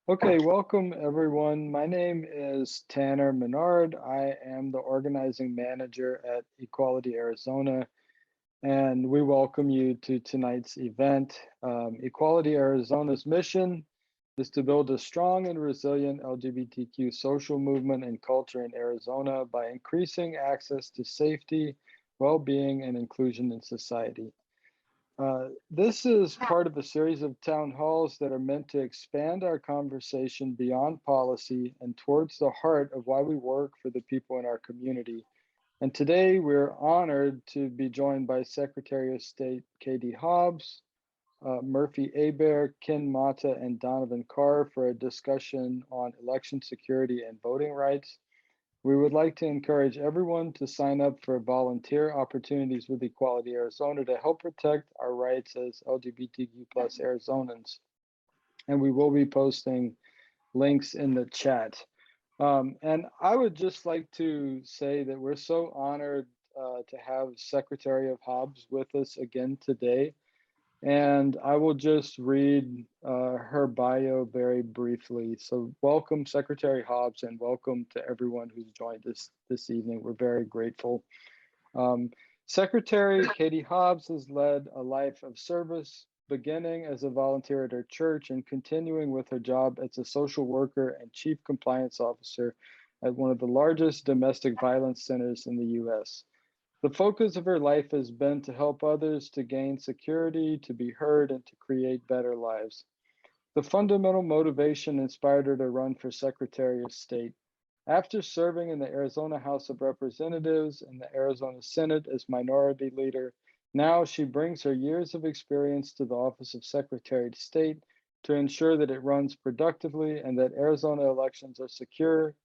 Okay, welcome everyone. My name is Tanner Menard. I am the organizing manager at Equality Arizona, and we welcome you to tonight's event. Equality Arizona's mission is to build a strong and resilient LGBTQ social movement and culture in Arizona by increasing access to safety, well-being, and inclusion in society. This is part of a series of town halls that are meant to expand our conversation beyond policy and towards the heart of why we work for the people in our community. And today we're honored to be joined by Secretary of State Katie Hobbs, Murphy Abair, Ken Matta, and Donovan Carr for a discussion on election security and voting rights. We would like to encourage everyone to sign up for volunteer opportunities with Equality Arizona to help protect our rights as LGBTQ plus Arizonans. And we will be posting links in the chat. And I would just like to say that we're so honored to have Secretary of Hobbs with us again today. And I will just read her bio very briefly. So welcome, Secretary Hobbs, and welcome to everyone who's joined us this evening. We're very grateful. Um, Secretary Katie Hobbs has led a life of service, beginning as a volunteer at her church and continuing with her job as a social worker and chief compliance officer at one of the largest domestic violence centers in the U.S. The focus of her life has been to help others to gain security, to be heard, and to create better lives. The fundamental motivation inspired her to run for Secretary of State. After serving in the Arizona House of Representatives and the Arizona Senate as minority leader, now she brings her years of experience to the office of Secretary of State to ensure that it runs productively and that Arizona elections are secure,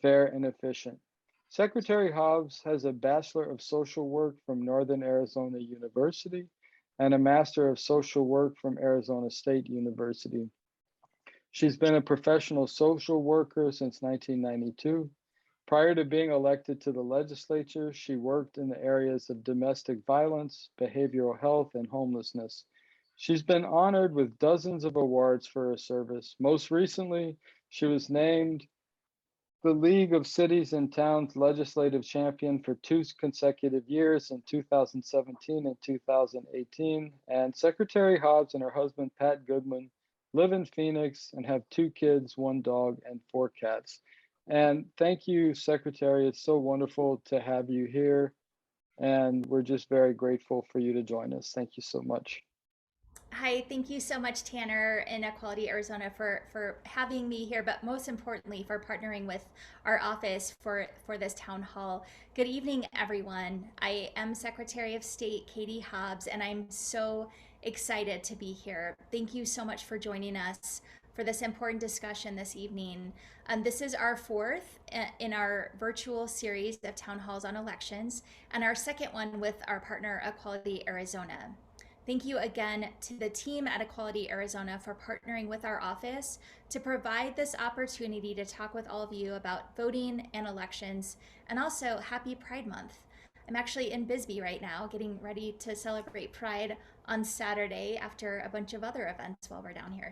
fair, and efficient. Secretary Hobbs has a Bachelor of Social Work from Northern Arizona University and a Master of Social Work from Arizona State University. She's been a professional social worker since 1992. Prior to being elected to the legislature, she worked in the areas of domestic violence, behavioral health, and homelessness. She's been honored with dozens of awards for her service. Most recently, she was named the League of Cities and Towns Legislative Champion for two consecutive years in 2017 and 2018. And Secretary Hobbs and her husband, Pat Goodman, live in Phoenix and have two kids, one dog, and four cats. And thank you, Secretary. It's so wonderful to have you here. And we're just very grateful for you to join us. Thank you so much. Hi, thank you so much, Tanner and Equality Arizona, for having me here, but most importantly, for partnering with our office for this town hall. Good evening, everyone. I am Secretary of State Katie Hobbs, and I'm so excited to be here. Thank you so much for joining us for this important discussion this evening. This is our fourth in our virtual series of town halls on elections, and our second one with our partner, Equality Arizona. Thank you again to the team at Equality Arizona for partnering with our office to provide this opportunity to talk with all of you about voting and elections, and also happy Pride Month. I'm actually in Bisbee right now, getting ready to celebrate Pride on Saturday after a bunch of other events while we're down here.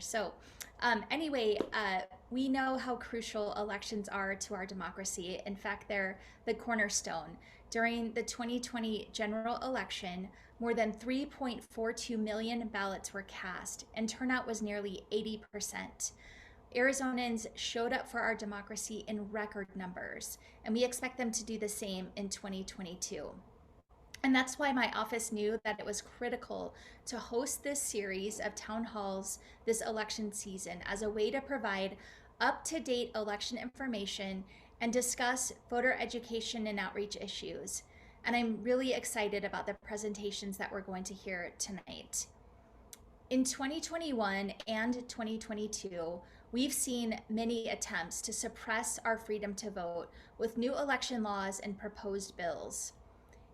We know how crucial elections are to our democracy. In fact, they're the cornerstone. During the 2020 general election, more than 3.42 million ballots were cast, and turnout was nearly 80%. Arizonans showed up for our democracy in record numbers, and we expect them to do the same in 2022. And that's why my office knew that it was critical to host this series of town halls this election season as a way to provide up to date election information and discuss voter education and outreach issues. And I'm really excited about the presentations that we're going to hear tonight. In 2021 and 2022, we've seen many attempts to suppress our freedom to vote with new election laws and proposed bills.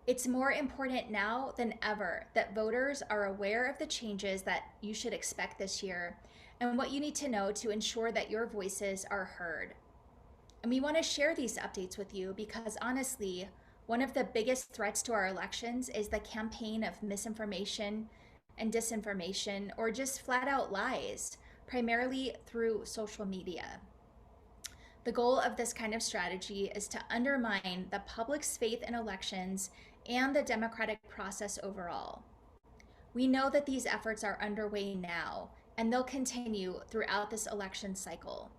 It's more important now than ever that voters are aware of the changes that you should expect this year and what you need to know to ensure that your voices are heard. And we want to share these updates with you because honestly, one of the biggest threats to our elections is the campaign of misinformation and disinformation, or just flat out lies primarily through social media. The goal of this kind of strategy is to undermine the public's faith in elections and the democratic process overall. We know that these efforts are underway now, and they'll continue throughout this election cycle.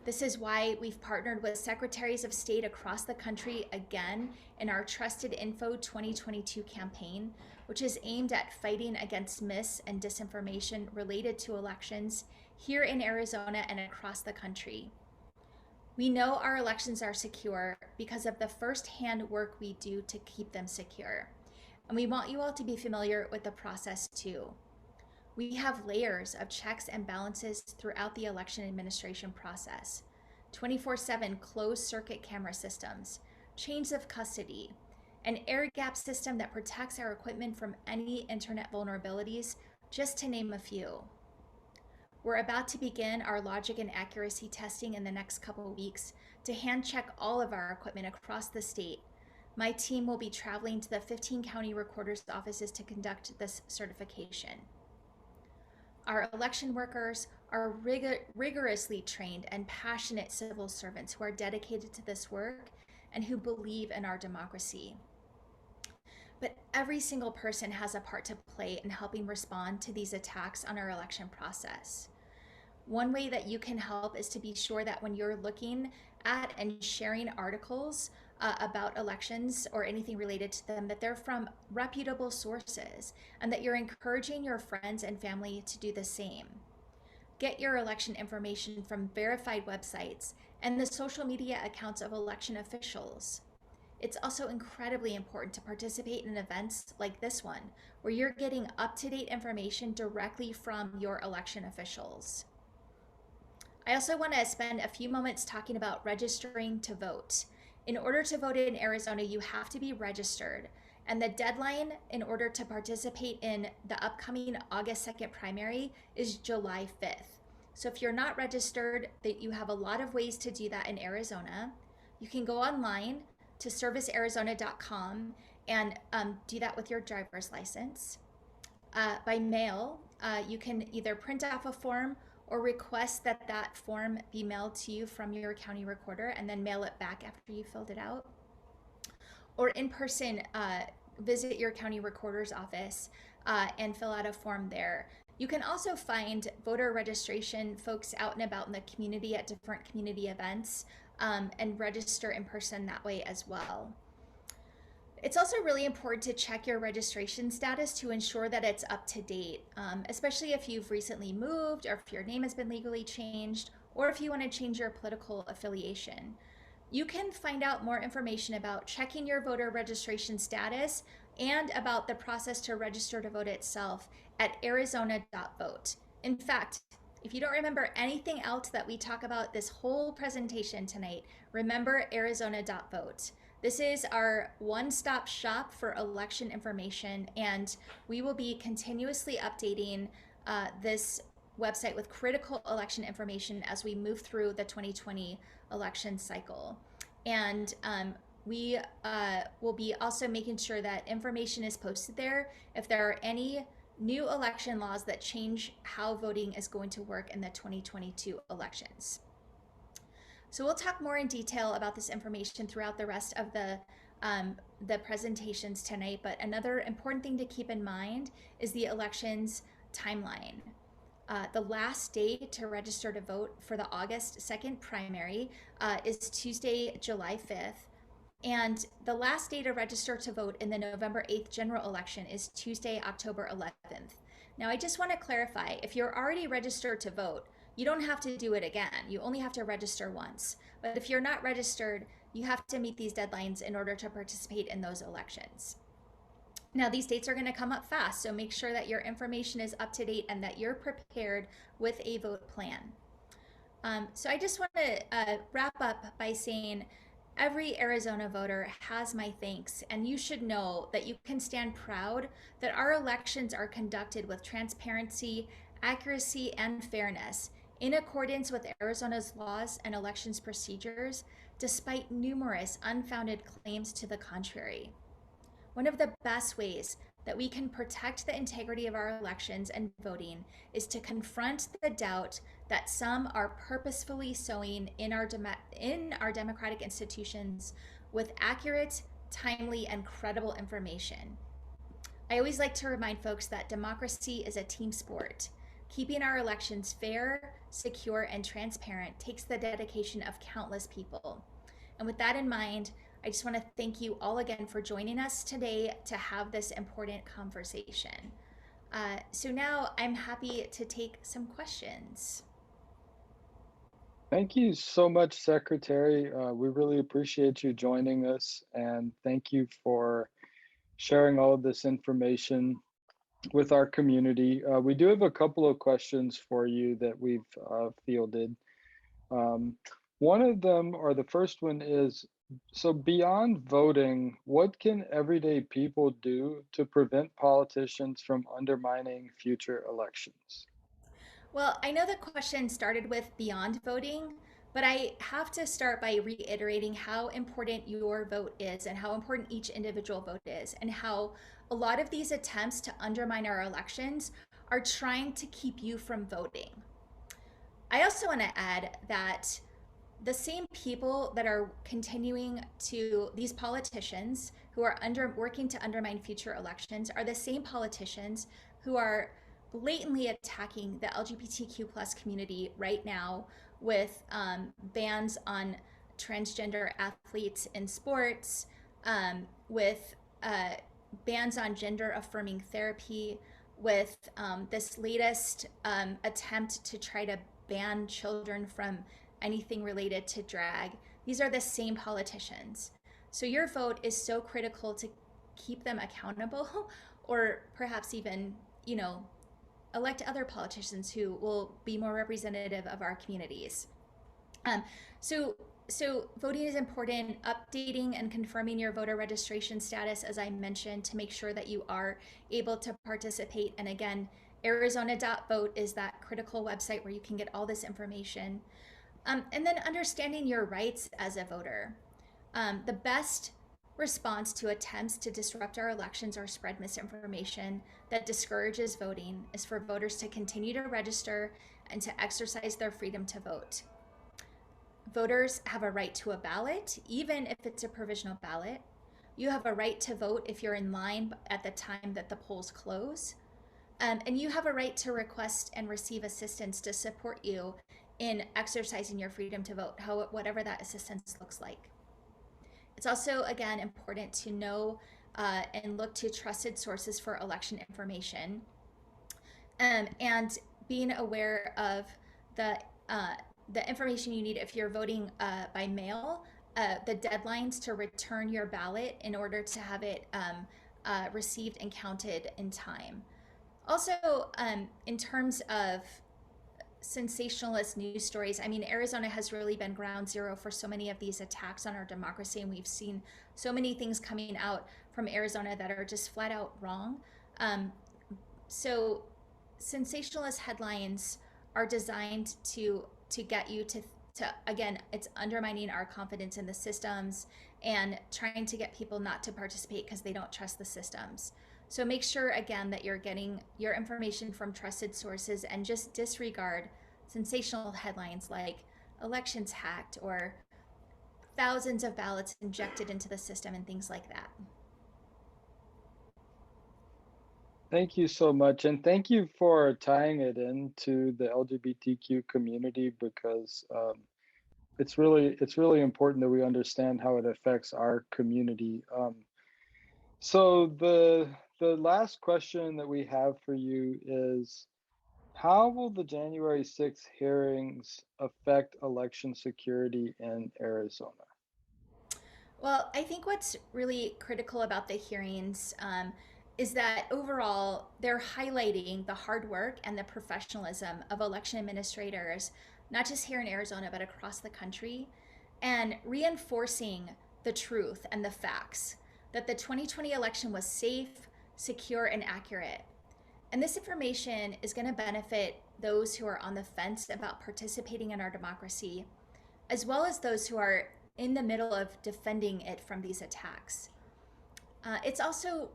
This is why we've partnered with secretaries of state across the country again in our Trusted Info 2022 campaign, which is aimed at fighting against mis and disinformation related to elections here in Arizona and across the country. We know our elections are secure because of the firsthand work we do to keep them secure. And we want you all to be familiar with the process too. We have layers of checks and balances throughout the election administration process. 24/7 closed circuit camera systems, chains of custody, an air gap system that protects our equipment from any internet vulnerabilities, just to name a few. We're about to begin our logic and accuracy testing in the next couple of weeks to hand check all of our equipment across the state. My team will be traveling to the 15 county recorders' offices to conduct this certification. Our election workers are rigorously trained and passionate civil servants who are dedicated to this work and who believe in our democracy. But every single person has a part to play in helping respond to these attacks on our election process. One way that you can help is to be sure that when you're looking at and sharing articles about elections or anything related to them, that they're from reputable sources and that you're encouraging your friends and family to do the same. Get your election information from verified websites and the social media accounts of election officials. It's also incredibly important to participate in events like this one, where you're getting up-to-date information directly from your election officials. I also want to spend a few moments talking about registering to vote. In order to vote in Arizona, you have to be registered, and the deadline in order to participate in the upcoming August 2nd primary is July 5th. So if you're not registered, you have a lot of ways to do that in Arizona. You can go online to servicearizona.com and do that with your driver's license. By mail, you can either print off a form or request that that form be mailed to you from your county recorder and then mail it back after you filled it out. Or in person, visit your county recorder's office and fill out a form there. You can also find voter registration folks out and about in the community at different community events and register in person that way as well. It's also really important to check your registration status to ensure that it's up to date, especially if you've recently moved or if your name has been legally changed or if you want to change your political affiliation. You can find out more information about checking your voter registration status and about the process to register to vote itself at arizona.vote. In fact, if you don't remember anything else that we talk about this whole presentation tonight, remember arizona.vote. This is our one-stop shop for election information, and we will be continuously updating this website with critical election information as we move through the 2020 election cycle. And we will be also making sure that information is posted there if there are any new election laws that change how voting is going to work in the 2022 elections. So we'll talk more in detail about this information throughout the rest of the presentations tonight, but another important thing to keep in mind is the elections timeline. The last day to register to vote for the August 2nd primary is Tuesday, July 5th. And the last day to register to vote in the November 8th general election is Tuesday, October 11th. Now, I just want to clarify, if you're already registered to vote, you don't have to do it again. You only have to register once. But if you're not registered, you have to meet these deadlines in order to participate in those elections. Now, these dates are going to come up fast, so make sure that your information is up to date and that you're prepared with a vote plan. So I just want to wrap up by saying every Arizona voter has my thanks, and you should know that you can stand proud that our elections are conducted with transparency, accuracy, and fairness in accordance with Arizona's laws and elections procedures, despite numerous unfounded claims to the contrary. One of the best ways that we can protect the integrity of our elections and voting is to confront the doubt that some are purposefully sowing in our democratic institutions with accurate, timely, and credible information. I always like to remind folks that democracy is a team sport. Keeping our elections fair, secure, and transparent takes the dedication of countless people. And with that in mind, I just want to thank you all again for joining us today to have this important conversation. So now I'm happy to take some questions. Thank you so much, Secretary. We really appreciate you joining us, and thank you for sharing all of this information with our community. We do have a couple of questions for you that we've fielded. Um, One of them, or the first one is, so beyond voting, what can everyday people do to prevent politicians from undermining future elections? Well, I know the question started with beyond voting, but I have to start by reiterating how important your vote is and how important each individual vote is, and how a lot of these attempts to undermine our elections are trying to keep you from voting. I also want to add that the same people that are continuing to, these politicians who are working to undermine future elections are the same politicians who are blatantly attacking the LGBTQ plus community right now with bans on transgender athletes in sports, with bans on gender affirming therapy, with this latest attempt to try to ban children from anything related to drag. These are the same politicians. So your vote is so critical to keep them accountable or perhaps even, elect other politicians who will be more representative of our communities. Um, so so voting is important. Updating and confirming your voter registration status, as I mentioned, to make sure that you are able to participate. And again, Arizona.vote is that critical website where you can get all this information. And then understanding your rights as a voter. The best response to attempts to disrupt our elections or spread misinformation that discourages voting is for voters to continue to register and to exercise their freedom to vote. Voters have a right to a ballot, even if it's a provisional ballot. You have a right to vote if you're in line at the time that the polls close. And you have a right to request and receive assistance to support you in exercising your freedom to vote, whatever that assistance looks like. It's also, again, important to know and look to trusted sources for election information, and being aware of the uh, the information you need if you're voting by mail, the deadlines to return your ballot in order to have it received and counted in time. Also, in terms of sensationalist news stories, I mean, Arizona has really been ground zero for so many of these attacks on our democracy, and we've seen so many things coming out from Arizona that are just flat out wrong. Um, so, sensationalist headlines are designed to get you to again, it's undermining our confidence in the systems and trying to get people not to participate because they don't trust the systems. So make sure again that you're getting your information from trusted sources and just disregard sensational headlines like elections hacked or thousands of ballots injected into the system and things like that. Thank you so much, and thank you for tying it into the LGBTQ community because it's really important that we understand how it affects our community. So the last question that we have for you is, how will the January 6th hearings affect election security in Arizona? Well, I think what's really critical about the hearings is that overall they're highlighting the hard work and the professionalism of election administrators, not just here in Arizona, but across the country, and reinforcing the truth and the facts that the 2020 election was safe, secure, and accurate. And this information is going to benefit those who are on the fence about participating in our democracy, as well as those who are in the middle of defending it from these attacks. It's also,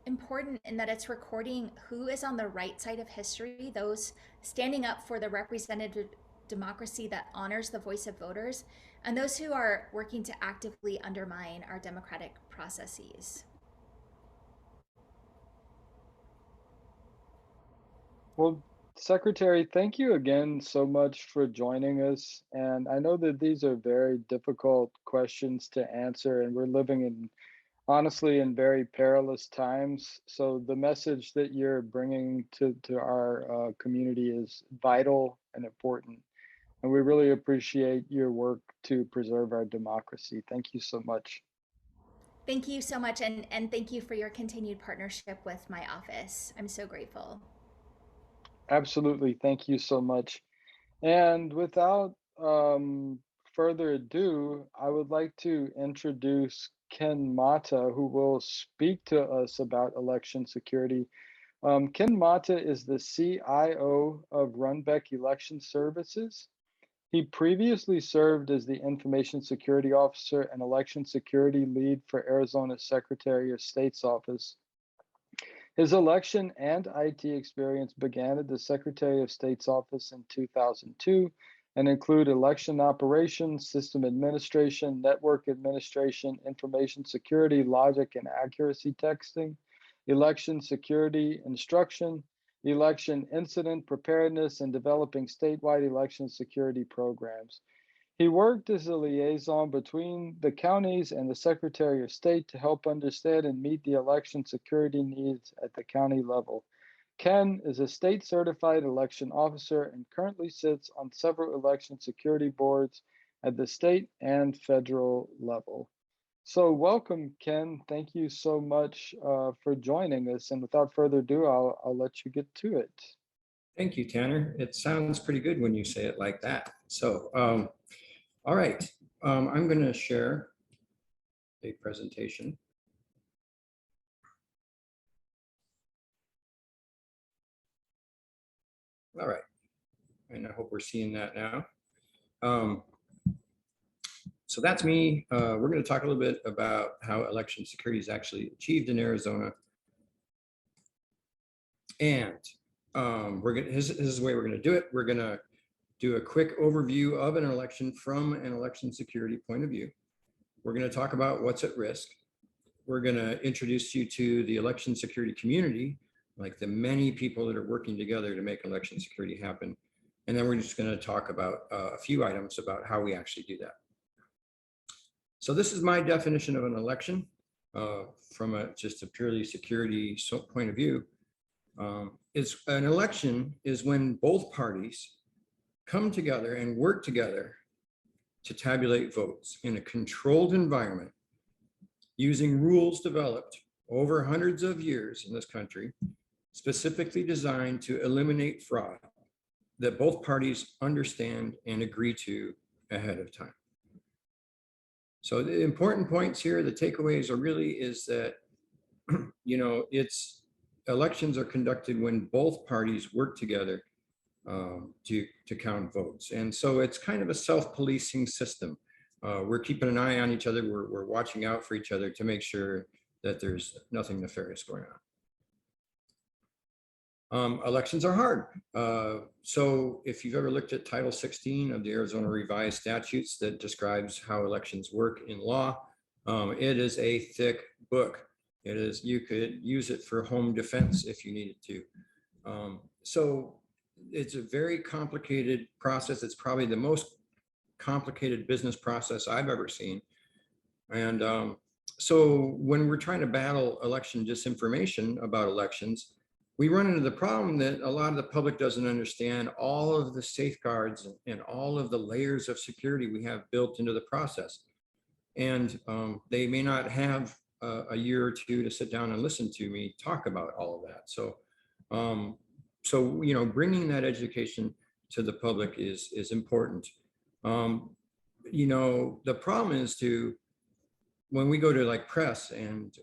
important in that it's recording who is on the right side of history, those standing up for the representative democracy that honors the voice of voters, and those who are working to actively undermine our democratic processes. Well, Secretary, thank you again so much for joining us. And I know that these are very difficult questions to answer, and we're living in, honestly, in very perilous times. So the message that you're bringing to our community is vital and important. And we really appreciate your work to preserve our democracy. Thank you so much. Thank you so much, and thank you for your continued partnership with my office. I'm so grateful. Absolutely. Thank you so much. And without further ado, I would like to introduce Ken Matta, who will speak to us about election security. Ken Matta is the CIO of Runbeck Election Services. He previously served as the Information Security Officer and Election Security Lead for Arizona's Secretary of State's office. His election and IT experience began at the Secretary of State's office in 2002 and include election operations, system administration, network administration, information security, logic and accuracy testing, election security instruction, election incident preparedness, and developing statewide election security programs. He worked as a liaison between the counties and the Secretary of State to help understand and meet the election security needs at the county level. Ken is a state certified election officer and currently sits on several election security boards at the state and federal level. So, welcome, Ken. Thank you so much for joining us. And without further ado, I'll let you get to it. Thank you, Tanner. It sounds pretty good when you say it like that. So, all right, I'm going to share a presentation. All right, and I hope we're seeing that now. So that's me. We're going to talk a little bit about how election security is actually achieved in Arizona. And this is the way we're going to do it. We're going to do a quick overview of an election from an election security point of view. We're going to talk about what's at risk. We're going to introduce you to the election security community, like the many people that are working together to make election security happen. And then we're just going to talk about a few items about how we actually do that. So this is my definition of an election from just a purely security point of view. An election is when both parties come together and work together to tabulate votes in a controlled environment using rules developed over hundreds of years in this country, specifically designed to eliminate fraud that both parties understand and agree to ahead of time. So the important points here, the takeaways are really is that, elections are conducted when both parties work together to count votes. And so it's kind of a self-policing system. We're keeping an eye on each other. We're watching out for each other to make sure that there's nothing nefarious going on. Elections are hard. So if you've ever looked at Title 16 of the Arizona Revised Statutes that describes how elections work in law, it is a thick book. You could use it for home defense if you needed to. So it's a very complicated process. It's probably the most complicated business process I've ever seen. And so when we're trying to battle election disinformation about elections, we run into the problem that a lot of the public doesn't understand all of the safeguards and all of the layers of security we have built into the process. And they may not have a year or two to sit down and listen to me talk about all of that. So, bringing that education to the public is important. The problem is when we go to like press and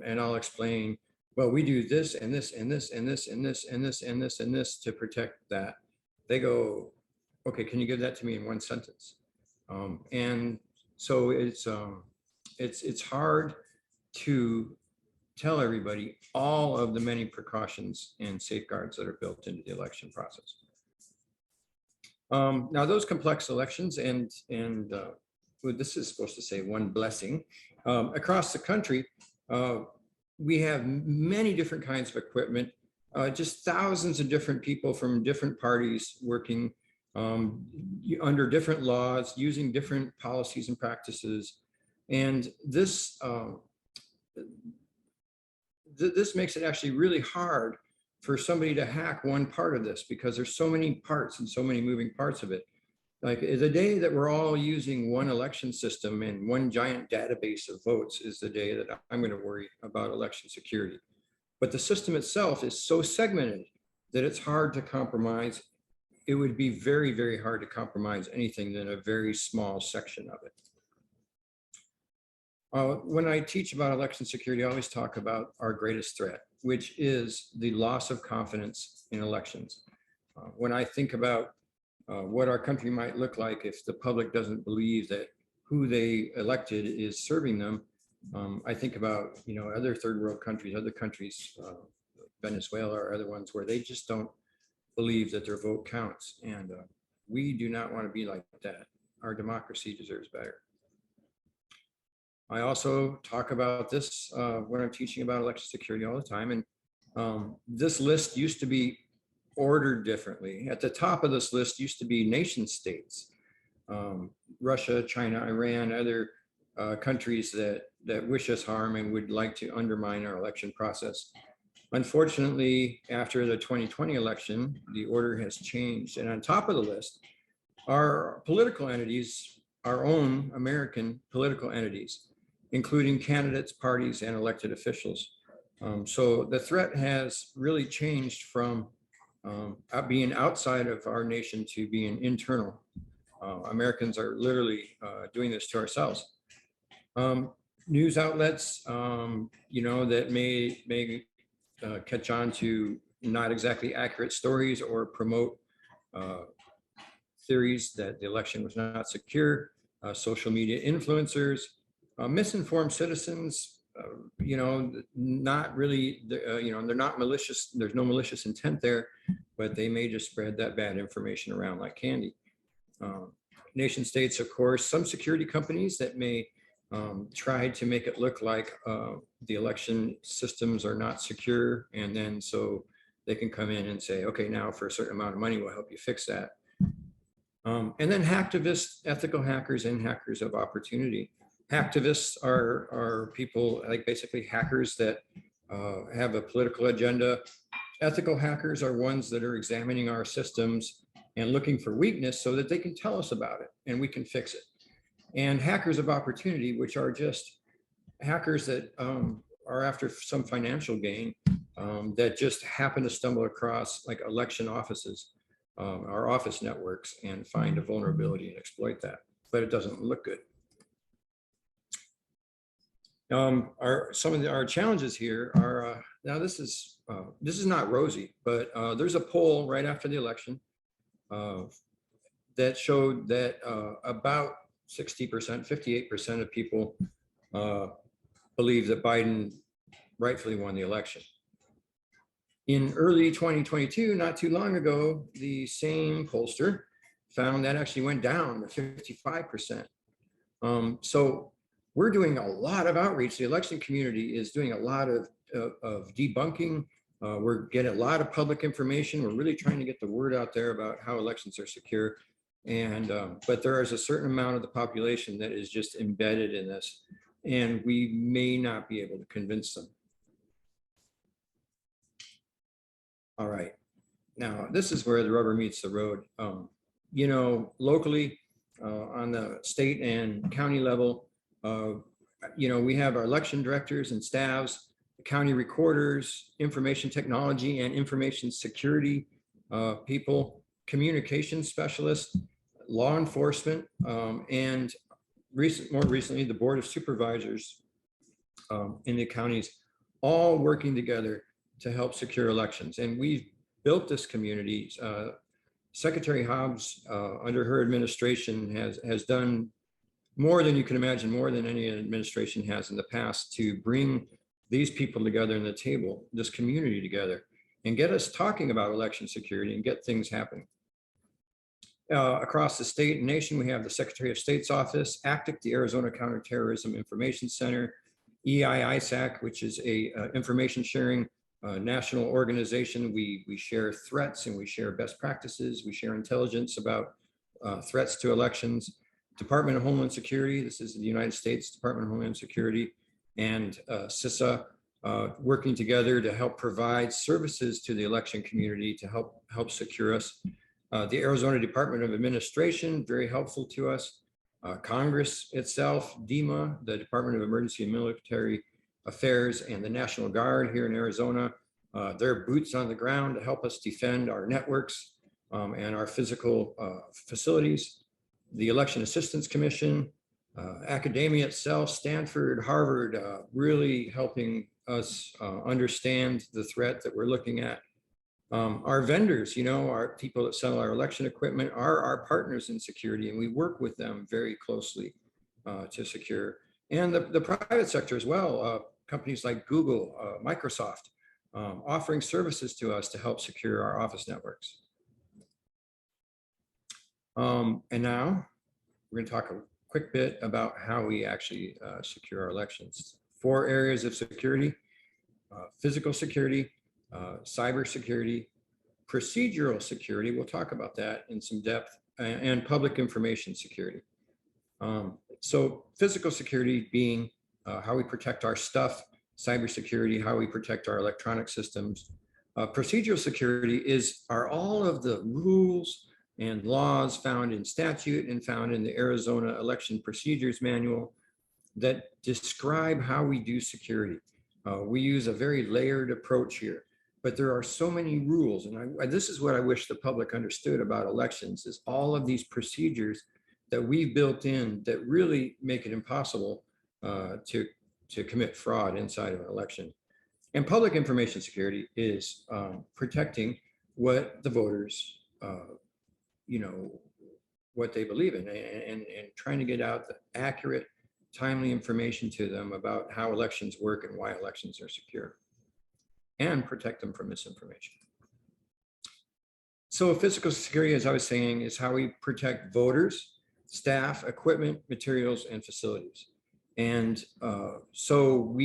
I'll explain, well, we do this and this and this and this and this and this and this and this to protect that. They go, okay, can you give that to me in one sentence? And so it's hard to tell everybody all of the many precautions and safeguards that are built into the election process. Now, those complex elections well, this is supposed to say one blessing, across the country, we have many different kinds of equipment, just thousands of different people from different parties working under different laws, using different policies and practices. And this makes it actually really hard for somebody to hack one part of this, because there's so many parts and so many moving parts of it. Like the day that we're all using one election system and one giant database of votes is the day that I'm going to worry about election security. But the system itself is so segmented that it's hard to compromise. It would be very, very hard to compromise anything than a very small section of it. When I teach about election security, I always talk about our greatest threat, which is the loss of confidence in elections. When I think about what our country might look like if the public doesn't believe that who they elected is serving them, I think about, other third world countries, other countries, Venezuela or other ones where they just don't believe that their vote counts. And we do not want to be like that. Our democracy deserves better. I also talk about this when I'm teaching about election security all the time. And this list used to be ordered differently. At the top of this list used to be nation states, Russia, China, Iran, other countries that wish us harm and would like to undermine our election process. Unfortunately, after the 2020 election, the order has changed. And on top of the list are political entities, our own American political entities, including candidates, parties, and elected officials. So the threat has really changed from being outside of our nation to being internal. Americans are literally doing this to ourselves. News outlets, that may catch on to not exactly accurate stories or promote theories that the election was not secure. Social media influencers, misinformed citizens, not really, they're not malicious. There's no malicious intent there, but they may just spread that bad information around like candy. Nation states, of course, some security companies that may try to make it look like the election systems are not secure. And then so they can come in and say, okay, now for a certain amount of money, we'll help you fix that. And then hacktivists, ethical hackers, and hackers of opportunity. Hacktivists are people like basically hackers that have a political agenda. Ethical hackers are ones that are examining our systems and looking for weakness so that they can tell us about it and we can fix it. And hackers of opportunity, which are just hackers that are after some financial gain, that just happen to stumble across like election offices, our office networks, and find a vulnerability and exploit that, but it doesn't look good. Some of our challenges here are, now this is not rosy, but there's a poll right after the election that showed that about 60%, 58% of people believe that Biden rightfully won the election. In early 2022, not too long ago, the same pollster found that actually went down to 55%. So we're doing a lot of outreach. The election community is doing a lot of debunking. We're getting a lot of public information. We're really trying to get the word out there about how elections are secure. And but there is a certain amount of the population that is just embedded in this, and we may not be able to convince them. All right, now this is where the rubber meets the road. Locally, on the state and county level, we have our election directors and staffs, the county recorders, information technology and information security people, communication specialists, law enforcement, and more recently, the Board of Supervisors in the counties, all working together to help secure elections. And we've built this community. Secretary Hobbs, under her administration, has done more than you can imagine, more than any administration has in the past, to bring these people together in the table, this community together, and get us talking about election security and get things happening. Across the state and nation, we have the Secretary of State's office, ACTIC, the Arizona Counterterrorism Information Center, EIISAC, which is a information sharing national organization. We share threats and we share best practices. We share intelligence about threats to elections. Department of Homeland Security, this is the United States Department of Homeland Security, and CISA working together to help provide services to the election community to help secure us. The Arizona Department of Administration, very helpful to us. Congress itself, DEMA, the Department of Emergency and Military Affairs, and the National Guard here in Arizona. They're boots on the ground to help us defend our networks and our physical facilities. The Election Assistance Commission, academia itself, Stanford, Harvard, really helping us understand the threat that we're looking at. Our vendors, our people that sell our election equipment are our partners in security, and we work with them very closely to secure. And the private sector as well, companies like Google, Microsoft, offering services to us to help secure our office networks. And now we're going to talk a quick bit about how we actually secure our elections. 4 areas of security: physical security, cyber security, procedural security, we'll talk about that in some depth, and public information security. So physical security being how we protect our stuff, cyber security, how we protect our electronic systems. Procedural security are all of the rules and laws found in statute and found in the Arizona Election Procedures Manual that describe how we do security. We use a very layered approach here, but there are so many rules. And this is what I wish the public understood about elections, is all of these procedures that we've built in that really make it impossible to commit fraud inside of an election. And public information security is protecting what the voters, what they believe in, and trying to get out the accurate, timely information to them about how elections work and why elections are secure, and protect them from misinformation. So physical security, as I was saying, is how we protect voters, staff, equipment, materials, and facilities. And so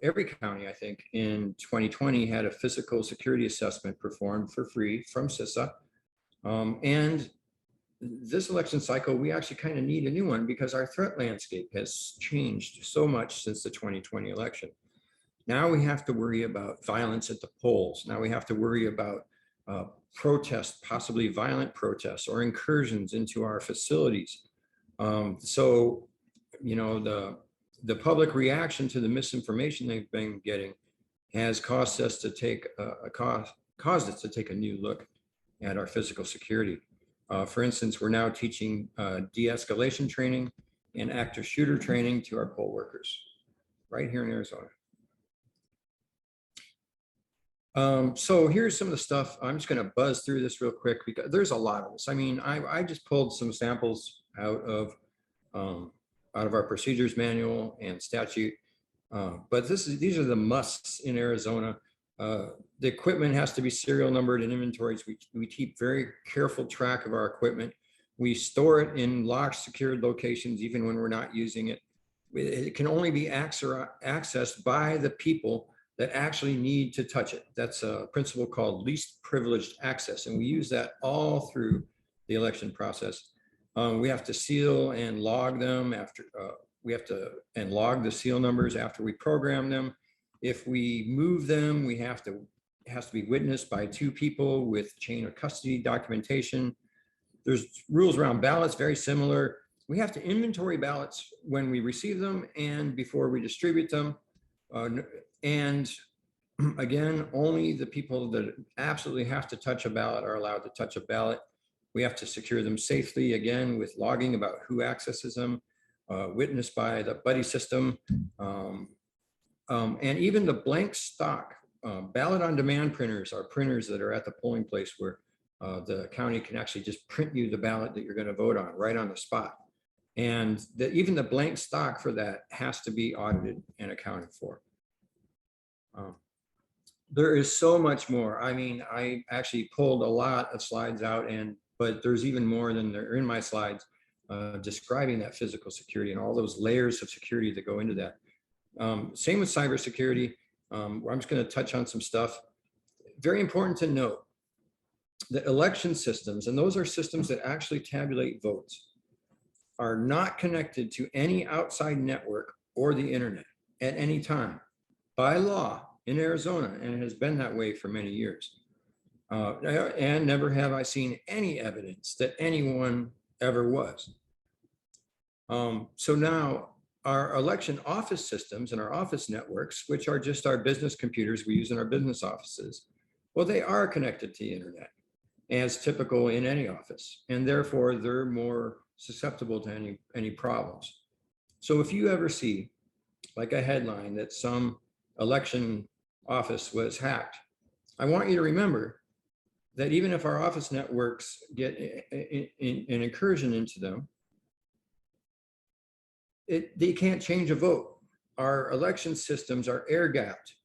every county, I think, in 2020 had a physical security assessment performed for free from CISA. And this election cycle, we actually kind of need a new one because our threat landscape has changed so much since the 2020 election. Now we have to worry about violence at the polls. Now we have to worry about protests, possibly violent protests or incursions into our facilities. So, the public reaction to the misinformation they've been getting has caused us to take a new look at our physical security. For instance, we're now teaching de-escalation training and active shooter training to our poll workers right here in Arizona. So here's some of the stuff. I'm just going to buzz through this real quick because there's a lot of this. I mean, I just pulled some samples out of our procedures manual and statute, but these are the musts in Arizona. The equipment has to be serial numbered and inventories. We keep very careful track of our equipment. We store it in locked, secured locations, even when we're not using it. It can only be accessed by the people that actually need to touch it. That's a principle called least privileged access. And we use that all through the election process. We have to seal and log them after, log the seal numbers after we program them. If we move them, it has to be witnessed by 2 people with chain of custody documentation. There's rules around ballots, very similar. We have to inventory ballots when we receive them and before we distribute them. And again, only the people that absolutely have to touch a ballot are allowed to touch a ballot. We have to secure them safely, again, with logging about who accesses them, witnessed by the buddy system. And even the blank stock ballot on demand printers are printers that are at the polling place where the county can actually just print you the ballot that you're going to vote on right on the spot. And even the blank stock for that has to be audited and accounted for. There is so much more. I mean, I actually pulled a lot of slides out, but there's even more than there in my slides describing that physical security and all those layers of security that go into that. Same with cybersecurity. I'm just going to touch on some stuff. Very important to note that election systems, and those are systems that actually tabulate votes, are not connected to any outside network or the internet at any time by law in Arizona, and it has been that way for many years. And never have I seen any evidence that anyone ever was. So now our election office systems and our office networks, which are just our business computers we use in our business offices, well, they are connected to the internet, as typical in any office, and therefore they're more susceptible to any problems. So if you ever see like a headline that some election office was hacked, I want you to remember that even if our office networks get an incursion into them, they can't change a vote. Our election systems are air gapped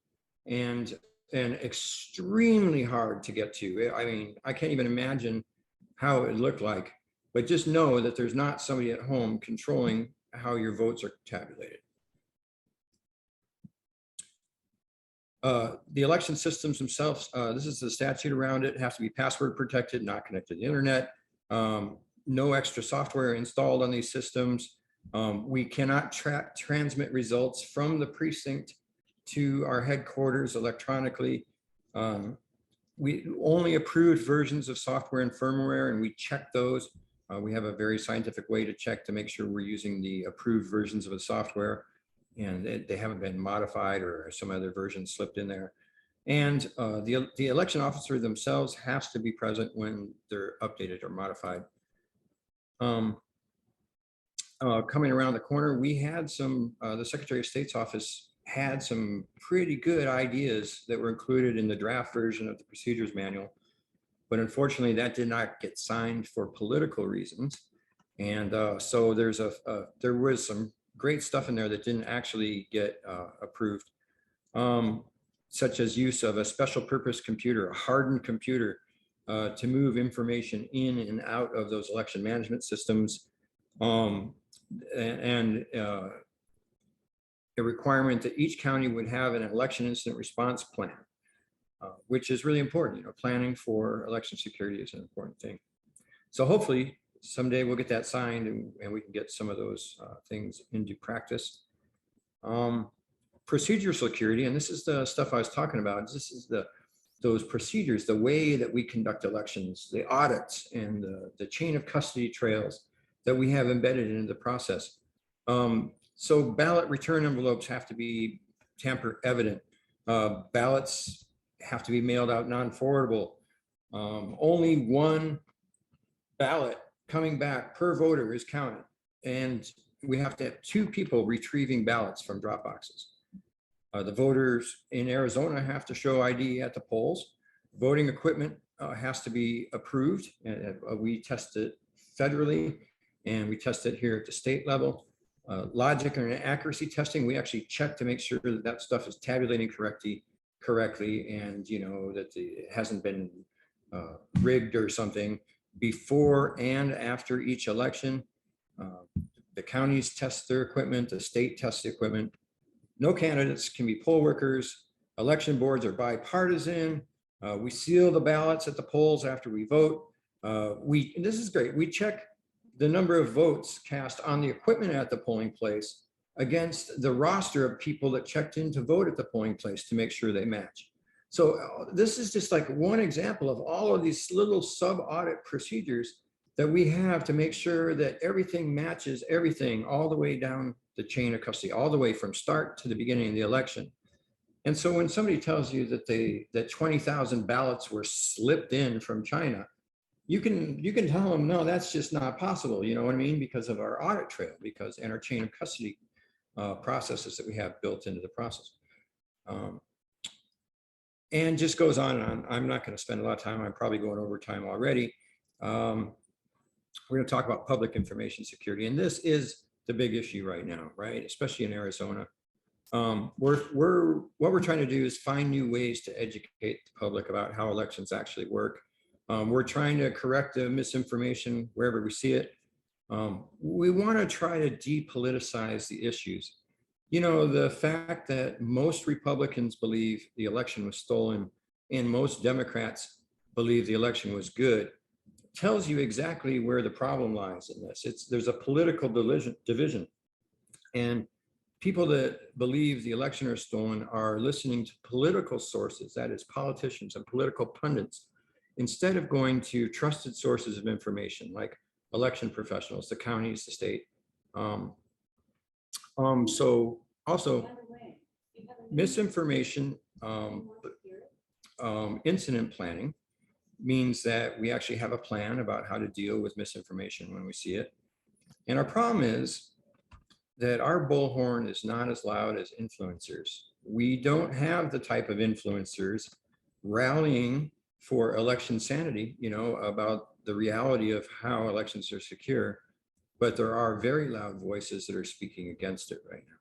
and extremely hard to get to. I mean, I can't even imagine how it would look like, but just know that there's not somebody at home controlling how your votes are tabulated. The election systems themselves, this is the statute around it, have to be password protected, not connected to the internet. No extra software installed on these systems. We cannot transmit results from the precinct to our headquarters electronically. We only approved versions of software and firmware, and we check those. We have a very scientific way to check to make sure we're using the approved versions of the software, and they haven't been modified or some other version slipped in there. And the election officer themselves has to be present when they're updated or modified. Coming around the corner, we had the Secretary of State's office had some pretty good ideas that were included in the draft version of the procedures manual, but unfortunately that did not get signed for political reasons. And so there was some great stuff in there that didn't actually get approved, such as use of a special purpose computer, a hardened computer, to move information in and out of those election management systems, and a requirement that each county would have an election incident response plan, which is really important. You know, planning for election security is an important thing. So hopefully someday we'll get that signed and we can get some of those things into practice. Procedural security, and this is the stuff I was talking about. This is those procedures, the way that we conduct elections, the audits, and the chain of custody trails that we have embedded into the process. So ballot return envelopes have to be tamper evident. Ballots have to be mailed out non-forwardable. Only one ballot coming back per voter is counted. And we have to have 2 people retrieving ballots from drop boxes. The voters in Arizona have to show ID at the polls. Voting equipment has to be approved. And we test it federally, and we test it here at the state level. Logic and accuracy testing, we actually check to make sure that that stuff is tabulating correctly, and you know that it hasn't been rigged or something before and after each election. The counties test their equipment, the state tests the equipment. No candidates can be poll workers. Election boards are bipartisan. We seal the ballots at the polls after we vote. This is great. We check the number of votes cast on the equipment at the polling place against the roster of people that checked in to vote at the polling place to make sure they match. So this is just like one example of all of these little sub-audit procedures that we have to make sure that everything matches everything all the way down the chain of custody, all the way from start to the beginning of the election. And so when somebody tells you that 20,000 ballots were slipped in from China, you can tell them, no, that's just not possible. You know what I mean? Because of our audit trail, and our chain of custody processes that we have built into the process. And just goes on and on. I'm not going to spend a lot of time. I'm probably going over time already. We're going to talk about public information security. And this is the big issue right now, right? Especially in Arizona. What we're trying to do is find new ways to educate the public about how elections actually work. We're trying to correct the misinformation wherever we see it. We want to try to depoliticize the issues. You know, the fact that most Republicans believe the election was stolen and most Democrats believe the election was good tells you exactly where the problem lies in this. There's a political division, and people that believe the election is stolen are listening to political sources, that is politicians and political pundits, instead of going to trusted sources of information like election professionals, the counties, the state. So also misinformation, incident planning means that we actually have a plan about how to deal with misinformation when we see it. And our problem is that our bullhorn is not as loud as influencers. We don't have the type of influencers rallying for election sanity, you know, about the reality of how elections are secure, but there are very loud voices that are speaking against it right now.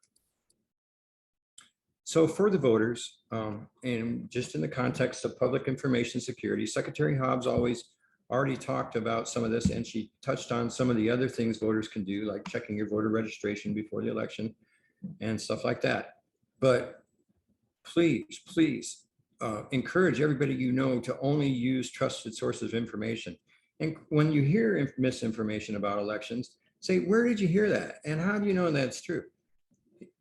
So for the voters, and just in the context of public information security, Secretary Hobbs already talked about some of this, and she touched on some of the other things voters can do, like checking your voter registration before the election and stuff like that. But please encourage everybody you know to only use trusted sources of information. And when you hear misinformation about elections, say, where did you hear that? And how do you know that's true?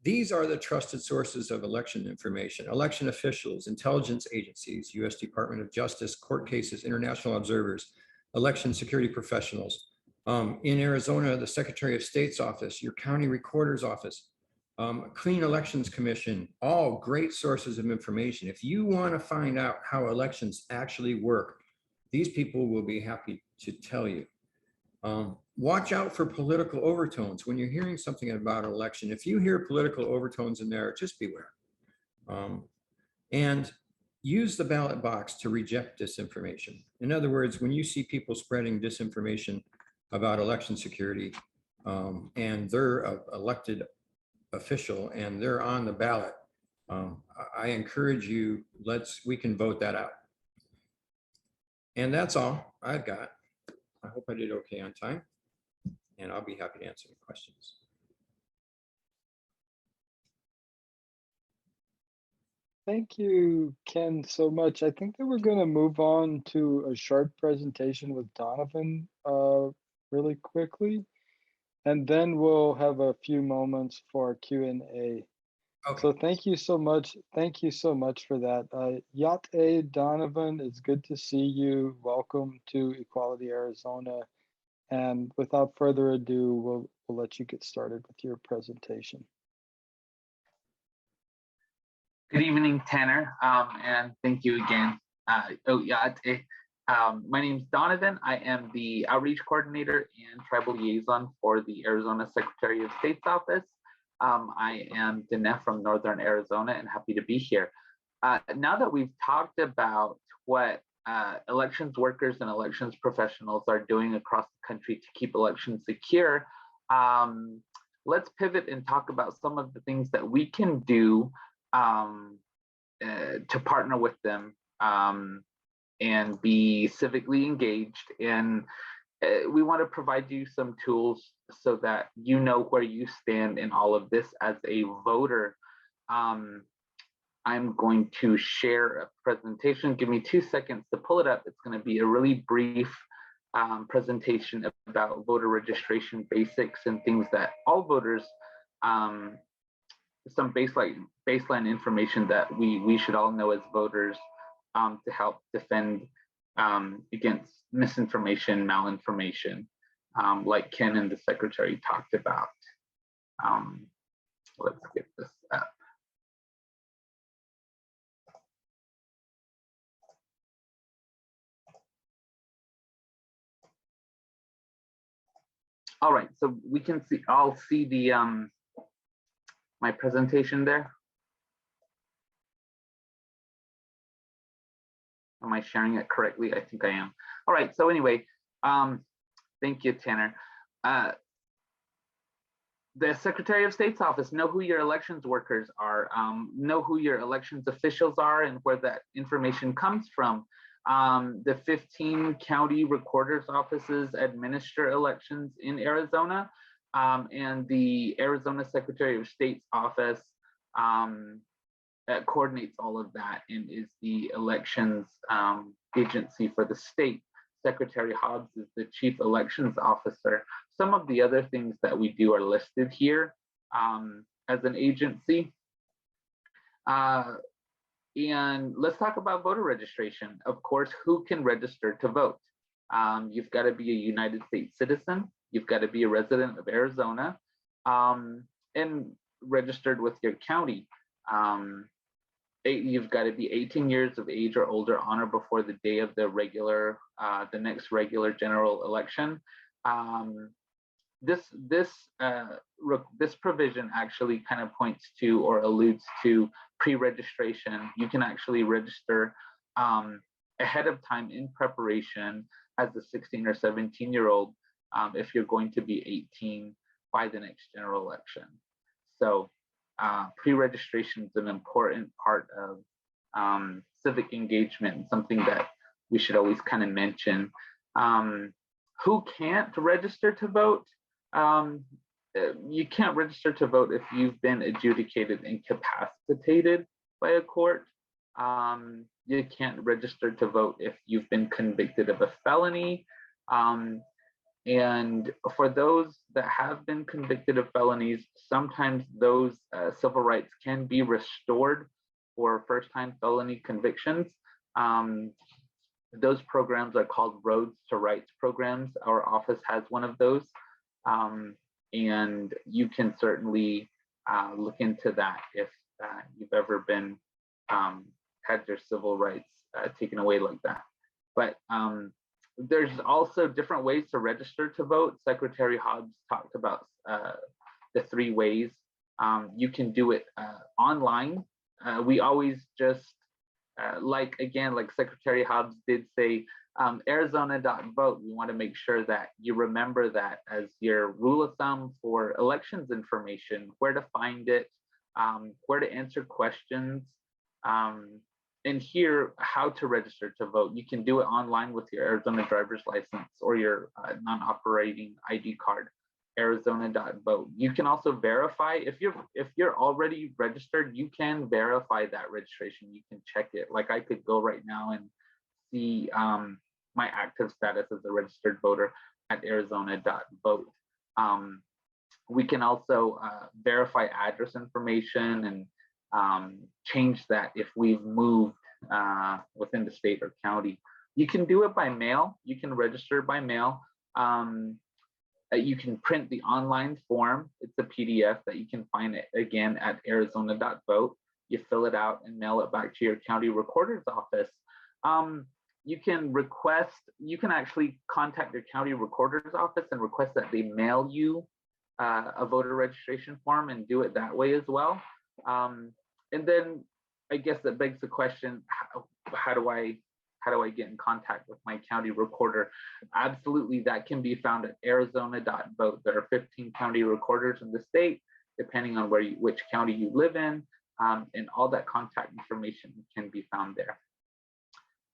These are the trusted sources of election information: election officials, intelligence agencies, U.S. Department of Justice, court cases, international observers, election security professionals. In Arizona, the Secretary of State's office, your county recorder's office, Clean Elections Commission, all great sources of information. If you want to find out how elections actually work, these people will be happy to tell you. Watch out for political overtones when you're hearing something about an election. If you hear political overtones in there, just beware. And use the ballot box to reject disinformation. In other words, when you see people spreading disinformation about election security, and they're an elected official and they're on the ballot, I encourage you, we can vote that out. And that's all I've got. I hope I did okay on time, and I'll be happy to answer any questions. Thank you, Ken, so much. I think that we're going to move on to a short presentation with Donovan really quickly, and then we'll have a few moments for Q&A. Okay. So thank you so much. Thank you so much for that. Yate Donovan, it's good to see you. Welcome to Equality Arizona. And without further ado, we'll let you get started with your presentation. Good evening, Tanner, and thank you again. My name is Donovan. I am the Outreach Coordinator and Tribal Liaison for the Arizona Secretary of State's Office. I am Dinesh from Northern Arizona and happy to be here. Now that we've talked about what elections workers and elections professionals are doing across the country to keep elections secure, let's pivot and talk about some of the things that we can do to partner with them and be civically engaged. And we want to provide you some tools so that you know where you stand in all of this as a voter. I'm going to share a presentation. Give me 2 seconds to pull it up. It's going to be a really brief presentation about voter registration basics and things that all voters, some baseline information that we should all know as voters to help defend against misinformation, malinformation, like Ken and the Secretary talked about. Let's get this up. All right, so we can see, I'll see the my presentation there. Am I sharing it correctly? I think I am. All right, so anyway, thank you, Tanner. The Secretary of State's office, know who your elections workers are, know who your elections officials are and where that information comes from. The 15 county recorders offices administer elections in Arizona, and the Arizona Secretary of State's office coordinates all of that and is the elections agency for the state. Secretary Hobbs is the chief elections officer. Some of the other things that we do are listed here as an agency. And let's talk about voter registration. Of course, who can register to vote? You've got to be a United States citizen. You've got to be a resident of Arizona and registered with your county. You've got to be 18 years of age or older on or before the day of the next regular general election. This provision actually kind of points to or alludes to pre-registration. You can actually register ahead of time in preparation as a 16 or 17-year-old if you're going to be 18 by the next general election. So pre-registration is an important part of civic engagement, something that we should always kind of mention. Who can't register to vote? You can't register to vote if you've been adjudicated incapacitated by a court. You can't register to vote if you've been convicted of a felony. And for those that have been convicted of felonies, sometimes those civil rights can be restored for first-time felony convictions. Those programs are called Roads to Rights programs. Our office has one of those. And you can certainly look into that if you've ever been had your civil rights taken away like that. But there's also different ways to register to vote. Secretary Hobbs talked about the 3 ways. You can do it online. We always just like Secretary Hobbs did say, Arizona.vote. We want to make sure that you remember that as your rule of thumb for elections information, where to find it, where to answer questions, and here how to register to vote. You can do it online with your Arizona driver's license or your non-operating ID card. Arizona.vote. You can also verify if you're already registered. You can verify that registration. You can check it. Like I could go right now and see my active status as a registered voter at Arizona.vote. We can also verify address information and change that if we've moved within the state or county. You can do it by mail. You can register by mail. You can print the online form. It's a PDF that you can find it again at Arizona.vote. You fill it out and mail it back to your county recorder's office. You can actually contact your county recorder's office and request that they mail you a voter registration form and do it that way as well. And then I guess that begs the question, how do I get in contact with my county recorder? Absolutely, that can be found at Arizona.vote. There are 15 county recorders in the state, depending on which county you live in, and all that contact information can be found there.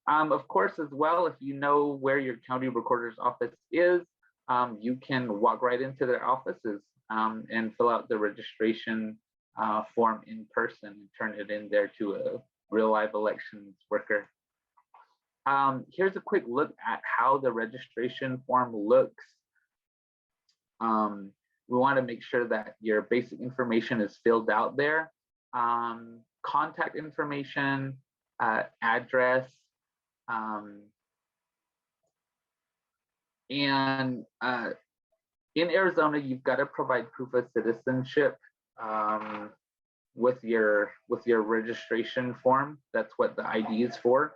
Of course, as well, if you know where your county recorder's office is, you can walk right into their offices and fill out the registration form in person and turn it in there to a real live elections worker. Here's a quick look at how the registration form looks. We want to make sure that your basic information is filled out there. Contact information, address, and in Arizona, you've got to provide proof of citizenship with your registration form. That's what the ID is for.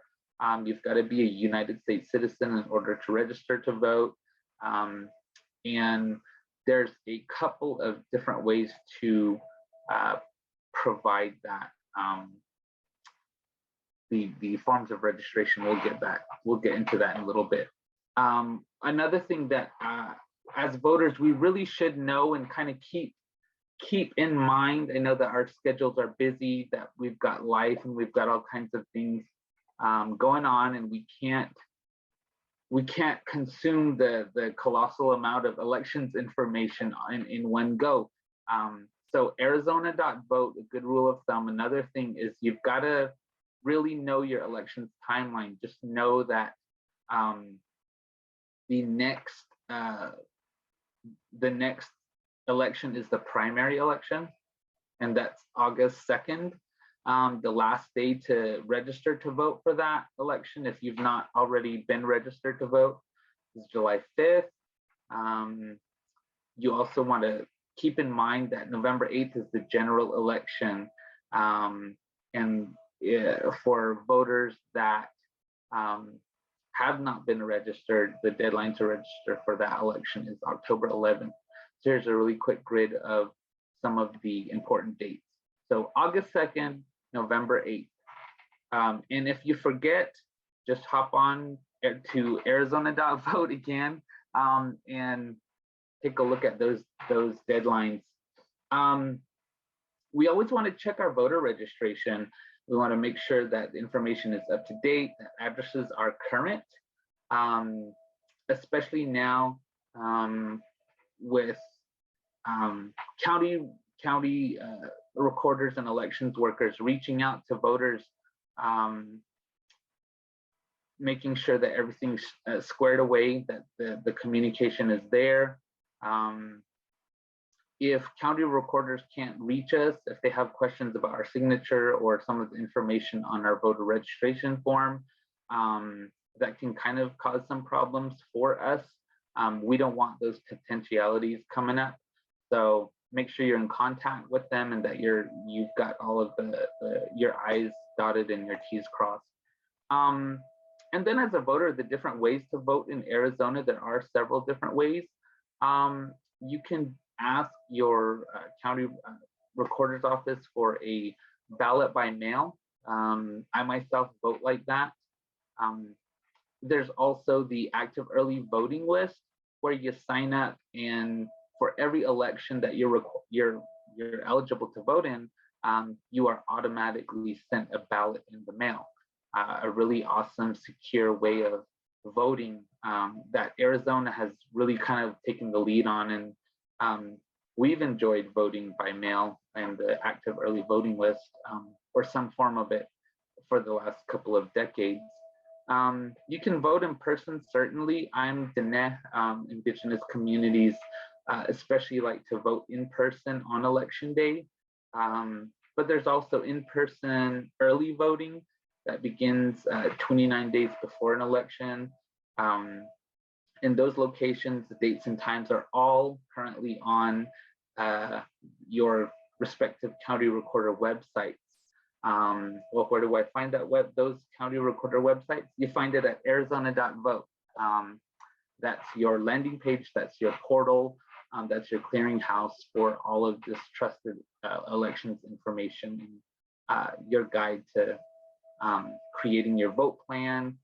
You've got to be a United States citizen in order to register to vote. And there's a couple of different ways to provide that. The forms of registration, we'll get into that in a little bit. Another thing that as voters, we really should know and kind of keep keep in mind, I know that our schedules are busy, that we've got life and we've got all kinds of things going on, and we can't consume the colossal amount of elections information in one go. So Arizona.vote, a good rule of thumb. Another thing is you've got to really know your elections timeline. Just know that the next election is the primary election, and that's August 2nd. The last day to register to vote for that election, if you've not already been registered to vote, is July 5th. You also want to keep in mind that November 8th is the general election. And for voters that have not been registered, the deadline to register for that election is October 11th. So here's a really quick grid of some of the important dates. So August 2nd, November 8th. And if you forget, just hop on to Arizona.vote again and take a look at those deadlines. We always want to check our voter registration. We want to make sure that the information is up to date, that addresses are current, especially now with county recorders and elections workers reaching out to voters, making sure that everything's squared away, that the communication is there. If county recorders can't reach us, if they have questions about our signature or some of the information on our voter registration form, that can kind of cause some problems for us. We don't want those potentialities coming up. So make sure you're in contact with them and that you've got all of your I's dotted and your T's crossed. And then as a voter, the different ways to vote in Arizona, there are several different ways. You can ask your county recorder's office for a ballot by mail. I myself vote like that. There's also the active early voting list where you sign up, and for every election that you're eligible to vote in, you are automatically sent a ballot in the mail. A really awesome, secure way of voting that Arizona has really kind of taken the lead on, and we've enjoyed voting by mail and the active early voting list or some form of it for the last couple of decades. You can vote in person, certainly. I'm Diné. Indigenous communities especially like to vote in person on election day. But there's also in-person early voting that begins 29 days before an election. In those locations, the dates and times are all currently on your respective county recorder websites. Well, where do I find those county recorder websites? You find it at Arizona.vote. That's your landing page, that's your portal, that's your clearinghouse for all of this trusted elections information, your guide to creating your vote plan,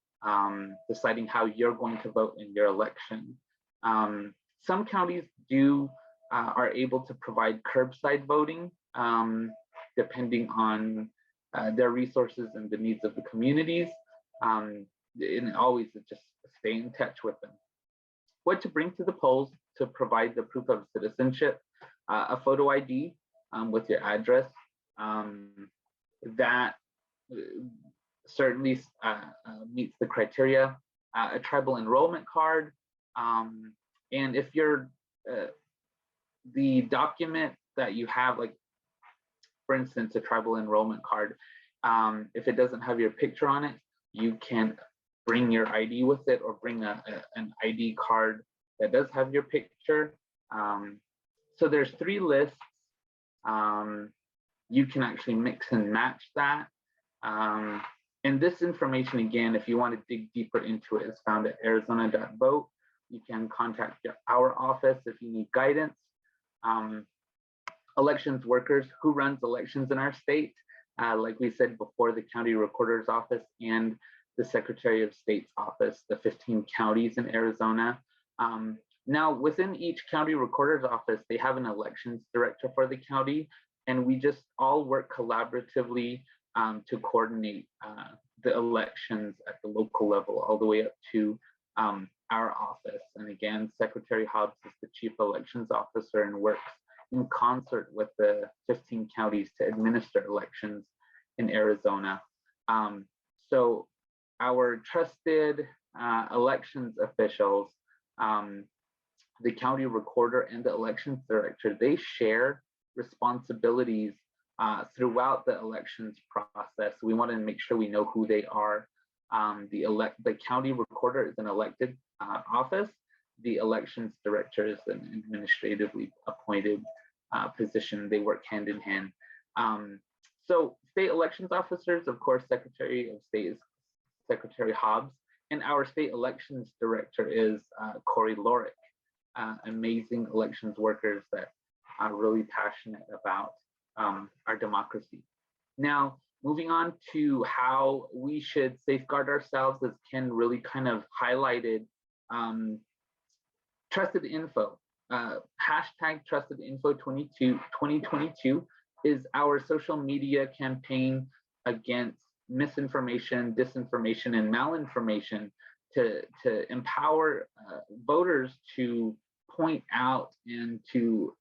deciding how you're going to vote in your election. Some counties are able to provide curbside voting, depending on their resources and the needs of the communities. And always just stay in touch with them. What to bring to the polls to provide the proof of citizenship: a photo ID with your address. That certainly meets the criteria. A tribal enrollment card. And if you're the document that you have, like for instance, a tribal enrollment card, if it doesn't have your picture on it, you can bring your ID with it, or bring an ID card that does have your picture. So there's 3 lists. You can actually mix and match that. And this information, again, if you want to dig deeper into it, is found at Arizona.vote. You can contact our office if you need guidance. Elections workers, who runs elections in our state? Like we said before, the county recorder's office and the Secretary of State's office, the 15 counties in Arizona. Now, within each county recorder's office, they have an elections director for the county, and we just all work collaboratively to coordinate the elections at the local level, all the way up to our office. And again, Secretary Hobbs is the chief elections officer and works in concert with the 15 counties to administer elections in Arizona. So our trusted elections officials, the county recorder and the elections director, they share responsibilities throughout the elections process. We want to make sure we know who they are. The county recorder is an elected office. The elections director is an administratively appointed position. They work hand in hand. So state elections officers, of course, Secretary of State is Secretary Hobbs, and our state elections director is Corey Lorick. Amazing elections workers that are really passionate about our democracy. Now, moving on to how we should safeguard ourselves, as Ken really kind of highlighted, trusted info. Hashtag trusted info 2022 is our social media campaign against misinformation, disinformation, and malinformation to empower voters to point out and to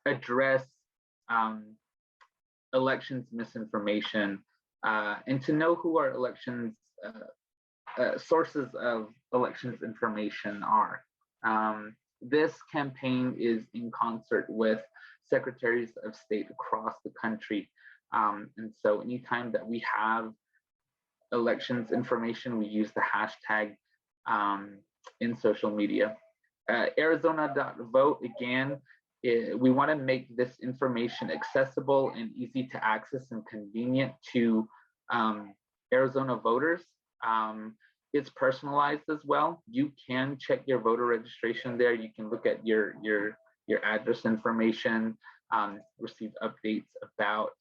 address elections misinformation and to know who our elections sources of elections information are. This campaign is in concert with secretaries of state across the country. And so anytime that we have elections information, we use the hashtag in social media. Arizona.vote, again, we want to make this information accessible and easy to access and convenient to Arizona voters. It's personalized as well. You can check your voter registration there. You can look at your address information, receive updates about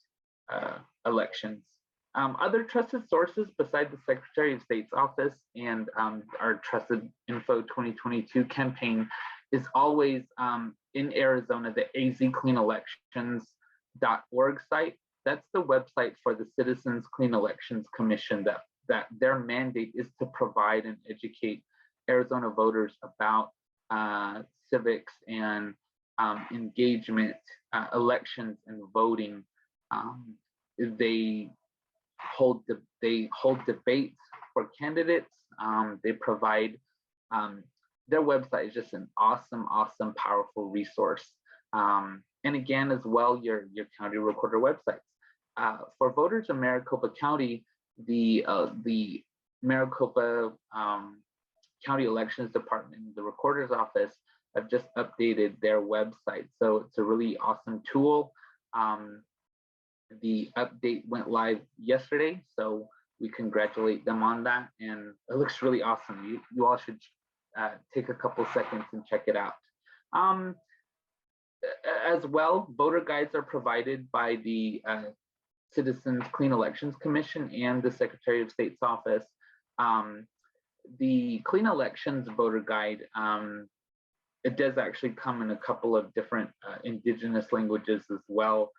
elections. Other trusted sources besides the Secretary of State's office and our Trusted Info 2022 campaign is always in Arizona, the azcleanelections.org site. That's the website for the Citizens Clean Elections Commission that their mandate is to provide and educate Arizona voters about civics and engagement, elections and voting. They hold debates for candidates. They provide their website is just an awesome, powerful resource. And again, as well, your county recorder websites. For voters in Maricopa County, the Maricopa County Elections Department, the recorder's office, have just updated their website. So it's a really awesome tool. The update went live yesterday, so we congratulate them on that. And it looks really awesome. You all should take a couple seconds and check it out. As well, voter guides are provided by the Citizens Clean Elections Commission and the Secretary of State's office. The Clean Elections voter guide, it does actually come in a couple of different indigenous languages as well.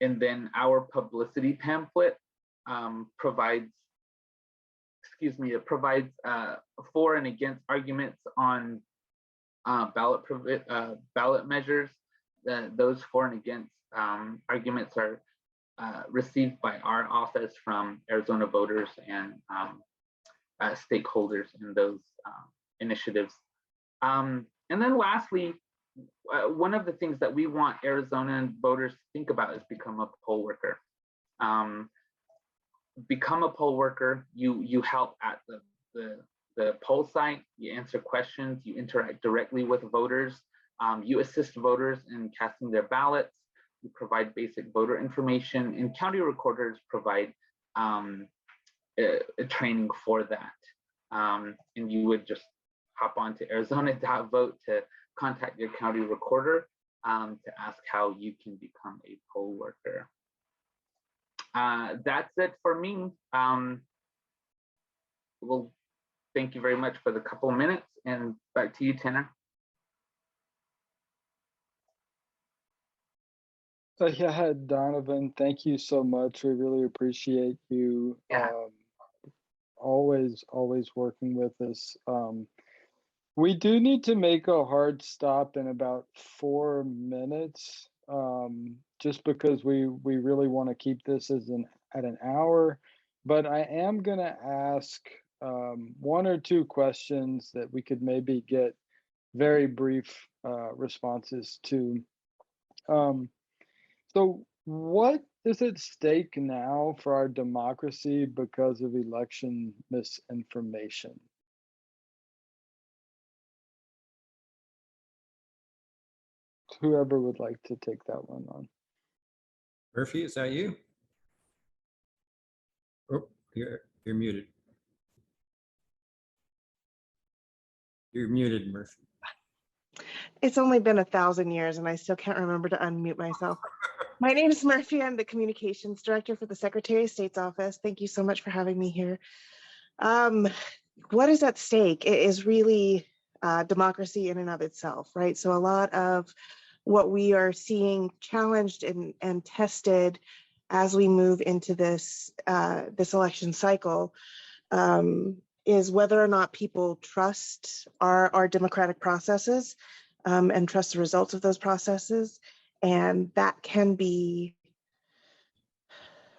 And then our publicity pamphlet provides for and against arguments on ballot measures. Those for and against arguments are received by our office from Arizona voters and stakeholders in those initiatives. And then lastly, one of the things that we want Arizona voters to think about is become a poll worker. Become a poll worker. You help at the poll site. You answer questions. You interact directly with voters. You assist voters in casting their ballots. You provide basic voter information, and county recorders provide a training for that. And you would just hop on to Arizona.vote to contact your county recorder to ask how you can become a poll worker. That's it for me. We'll thank you very much for the couple of minutes, and back to you, Tanner. So yeah, Donovan, thank you so much. We really appreciate you Yeah. always working with us. We do need to make a hard stop in about 4 minutes, just because we really want to keep this at an hour. But I am gonna ask one or two questions that we could maybe get very brief responses to. Um, so, what is at stake now for our democracy because of election misinformation? Whoever would like to take that one on. Murphy, is that you? Oh, you're muted. You're muted, Murphy. It's only been 1,000 years and I still can't remember to unmute myself. My name is Murphy. I'm the Communications Director for the Secretary of State's office. Thank you so much for having me here. What is at stake? It is really democracy in and of itself, right? So a lot of what we are seeing challenged and tested as we move into this election cycle is whether or not people trust our democratic processes and trust the results of those processes. And that can be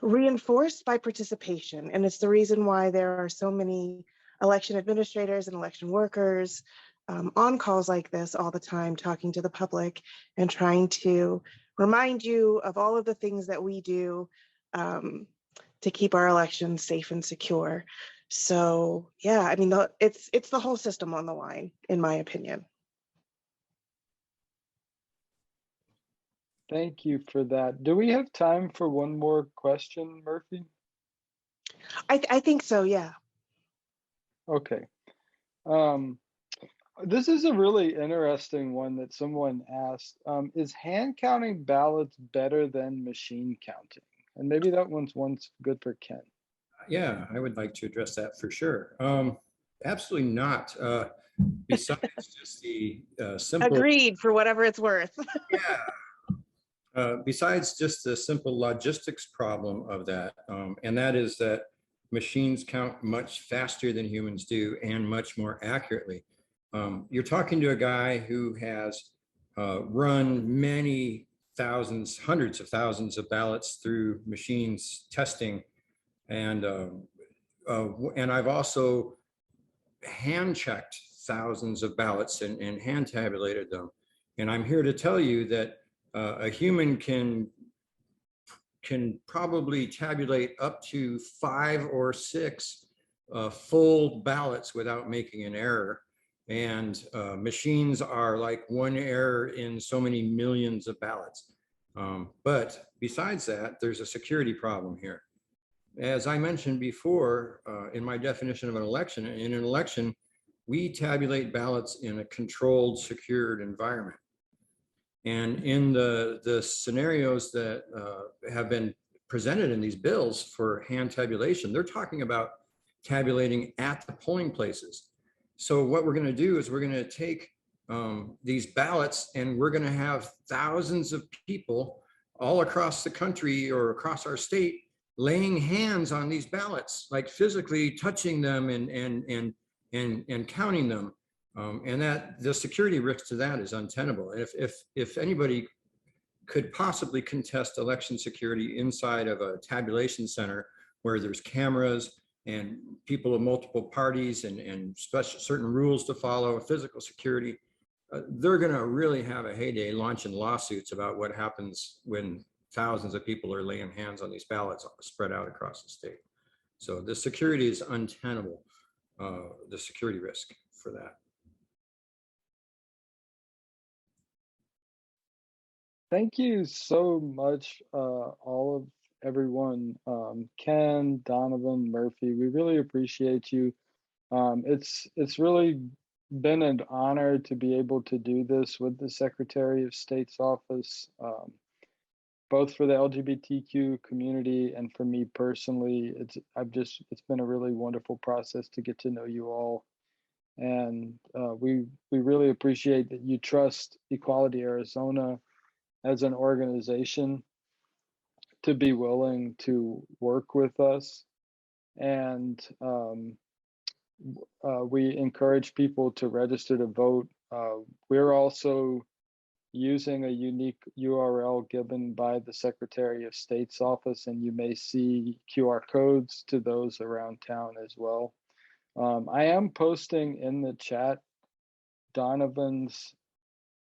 reinforced by participation. And it's the reason why there are so many election administrators and election workers on calls like this all the time, talking to the public and trying to remind you of all of the things that we do to keep our elections safe and secure. So yeah, I mean, it's the whole system on the line, in my opinion. Thank you for that. Do we have time for one more question, Murphy? I think so, yeah. Okay. This is a really interesting one that someone asked. Is hand counting ballots better than machine counting? And maybe that one's good for Ken. Yeah, I would like to address that for sure. Absolutely not. Besides just the simple. Agreed, for whatever it's worth. Yeah. Besides just the simple logistics problem of that, and that is that machines count much faster than humans do and much more accurately. You're talking to a guy who has run many thousands, hundreds of thousands of ballots through machines testing. And I've also hand checked thousands of ballots and hand tabulated them. And I'm here to tell you that a human can probably tabulate up to 5 or 6 full ballots without making an error. And machines are like one error in so many millions of ballots. But besides that, there's a security problem here. As I mentioned before, in my definition of an election, in an election, we tabulate ballots in a controlled, secured environment. And in the scenarios that have been presented in these bills for hand tabulation, they're talking about tabulating at the polling places. So what we're going to do is we're going to take these ballots and we're going to have thousands of people all across the country or across our state laying hands on these ballots, like physically touching them and counting them. And that the security risk to that is untenable. And if anybody could possibly contest election security inside of a tabulation center where there's cameras and people of multiple parties and special certain rules to follow, physical security, they're going to really have a heyday launching lawsuits about what happens when thousands of people are laying hands on these ballots spread out across the state. So the security is untenable, the security risk for that. Thank you so much, all of everyone, Ken, Donovan, Murphy. We really appreciate you. It's really been an honor to be able to do this with the Secretary of State's office. both for the LGBTQ community and for me personally. It's been a really wonderful process to get to know you all. And we really appreciate that you trust Equality Arizona as an organization to be willing to work with us. And we encourage people to register to vote. We're also using a unique URL given by the Secretary of State's office, and you may see QR codes to those around town as well. I am posting in the chat Donovan's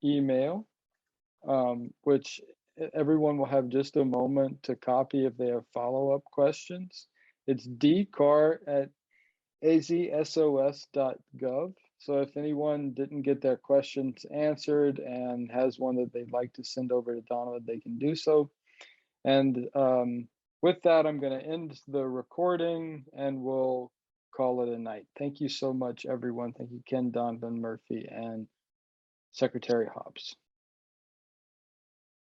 email, which everyone will have just a moment to copy if they have follow-up questions. It's dcar@azsos.gov. So if anyone didn't get their questions answered and has one that they'd like to send over to Donovan, they can do so. And with that, I'm going to end the recording and we'll call it a night. Thank you so much, everyone. Thank you, Ken, Donovan, Murphy, and Secretary Hobbs.